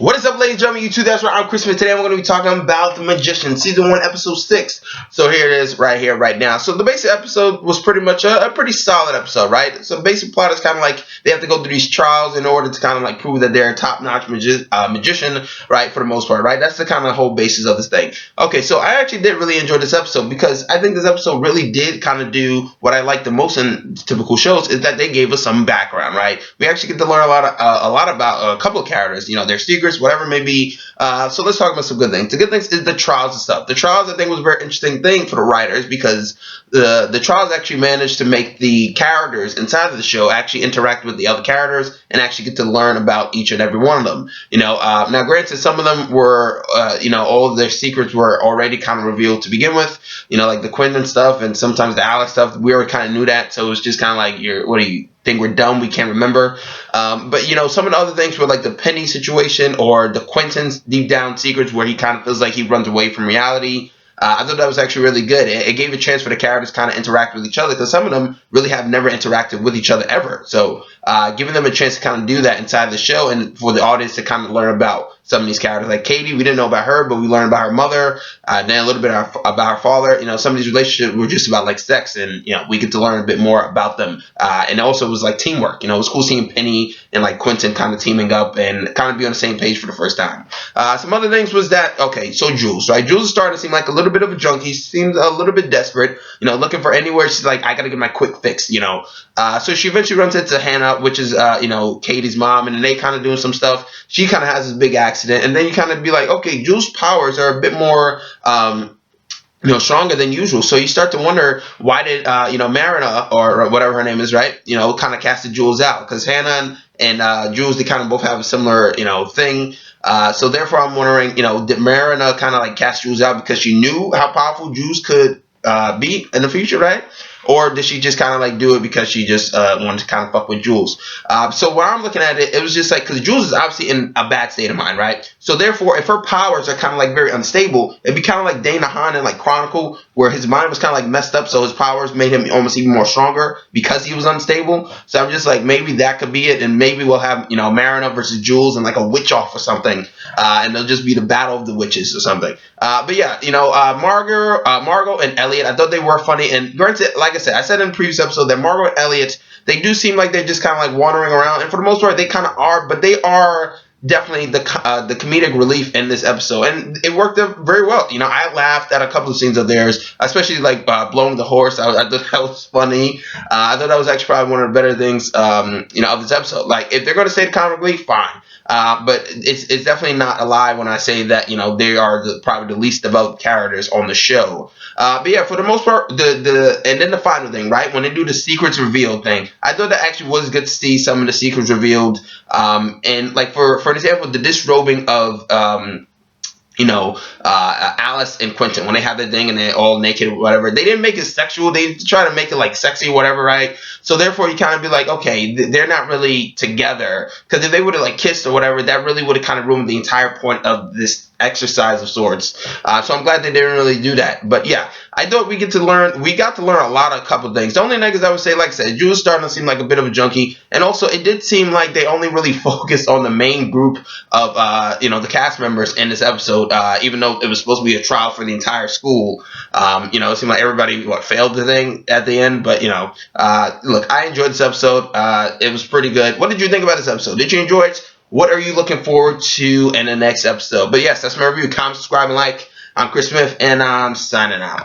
What is up, ladies and gentlemen, YouTube? That's right, I'm Chris Smith. Today I'm going to be talking about The Magician, Season 1, Episode 6. So here it is, right here, right now. So the basic episode was pretty much a pretty solid episode, right? So basic plot is kind of like they have to go through these trials in order to kind of like prove that they're a top-notch magician, right, for the most part, right? That's the kind of whole basis of this thing. Okay, so I actually did really enjoy this episode because I think this episode really did kind of do what I like the most in typical shows, is that they gave us some background, right? We actually get to learn a lot about a couple of characters, you know, their secrets, whatever it may be. So let's talk about some good things. The good things is the trials and stuff. The trials, I think, was a very interesting thing for the writers because the trials actually managed to make the characters inside of the show actually interact with the other characters and actually get to learn about each and every one of them. You know, now granted, some of them were, you know, all of their secrets were already kind of revealed to begin with. You know, like the Quentin stuff and sometimes the Alex stuff. We already kind of knew that, so it was just kind of like, what do you think, we're dumb, we can't remember? But you know, some of the other things were like the Penny situation or the Quentin's deep down secrets where he kind of feels like he runs away from reality. I thought that was actually really good. It gave a chance for the characters to kind of interact with each other because some of them really have never interacted with each other ever. So giving them a chance to kind of do that inside the show and for the audience to kind of learn about some of these characters. Like Katie, we didn't know about her, but we learned about her mother, then a little bit about her father. You know, some of these relationships were just about like sex, and you know, we get to learn a bit more about them. And also it was like teamwork. You know, it was cool seeing Penny and like Quentin kind of teaming up and kind of be on the same page for the first time. Some other things was that, okay, so Jules, right? Jules is starting to seem like a little bit of a junkie. Seems a little bit desperate, you know, looking for anywhere. She's like, I gotta get my quick fix, you know. So she eventually runs into Hannah, which is, you know, Katie's mom, and then they kind of doing some stuff. She kind of has this big accident, and then you kind of be like, okay, Jules' powers are a bit more, you know, stronger than usual. So you start to wonder, why did, you know, Marina, or whatever her name is, right, you know, kind of casted Jules out, because Hannah and Jules, they kind of both have a similar, you know, thing. So therefore, I'm wondering, you know, did Marina kind of like cast Jules out because she knew how powerful Jules could be in the future, right? Or did she just kind of like do it because she just wanted to kind of fuck with Jules? So when I'm looking at it, it was just like, because Jules is obviously in a bad state of mind, right? So therefore, if her powers are kind of like very unstable, it'd be kind of like Dane DeHaan in like Chronicle, where his mind was kind of like messed up, so his powers made him almost even more stronger because he was unstable. So I'm just like, maybe that could be it, and maybe we'll have, you know, Marina versus Jules and like a witch off or something, and it'll just be the battle of the witches or something. But yeah, you know, Margot and Elliot, I thought they were funny, and granted, like I said, I said in the previous episode that Margot and Elliot, they do seem like they're just kind of like wandering around, and for the most part, they kind of are, but they are definitely the comedic relief in this episode, and it worked out very well. You know, I laughed at a couple of scenes of theirs, especially like blowing the horse. I thought that was funny. I thought that was actually probably one of the better things, you know, of this episode. Like, if they're going to say the comic relief, fine. But it's definitely not a lie when I say that, you know, they are probably the least developed characters on the show. But yeah, for the most part, and then the final thing, right? When they do the secrets revealed thing, I thought that actually was good to see some of the secrets revealed. And like for example, the disrobing of you know, Alice and Quentin, when they have the thing and they're all naked or whatever, they didn't make it sexual. They try to make it like sexy or whatever, right? So therefore, you kind of be like, okay, they're not really together, because if they would have like kissed or whatever, that really would have kind of ruined the entire point of this exercise of sorts. So I'm glad they didn't really do that. But yeah, I thought we got to learn a couple things. The only negatives I would say, like I said, Jules starting to seem like a bit of a junkie, and also it did seem like they only really focused on the main group of you know, the cast members in this episode, even though it was supposed to be a trial for the entire school. You know, it seemed like everybody failed the thing at the end. But you know, look, I enjoyed this episode. It was pretty good. What did you think about this episode? Did you enjoy it? What are you looking forward to in the next episode? But yes, that's my review. Comment, subscribe, and like. I'm Chris Smith, and I'm signing out.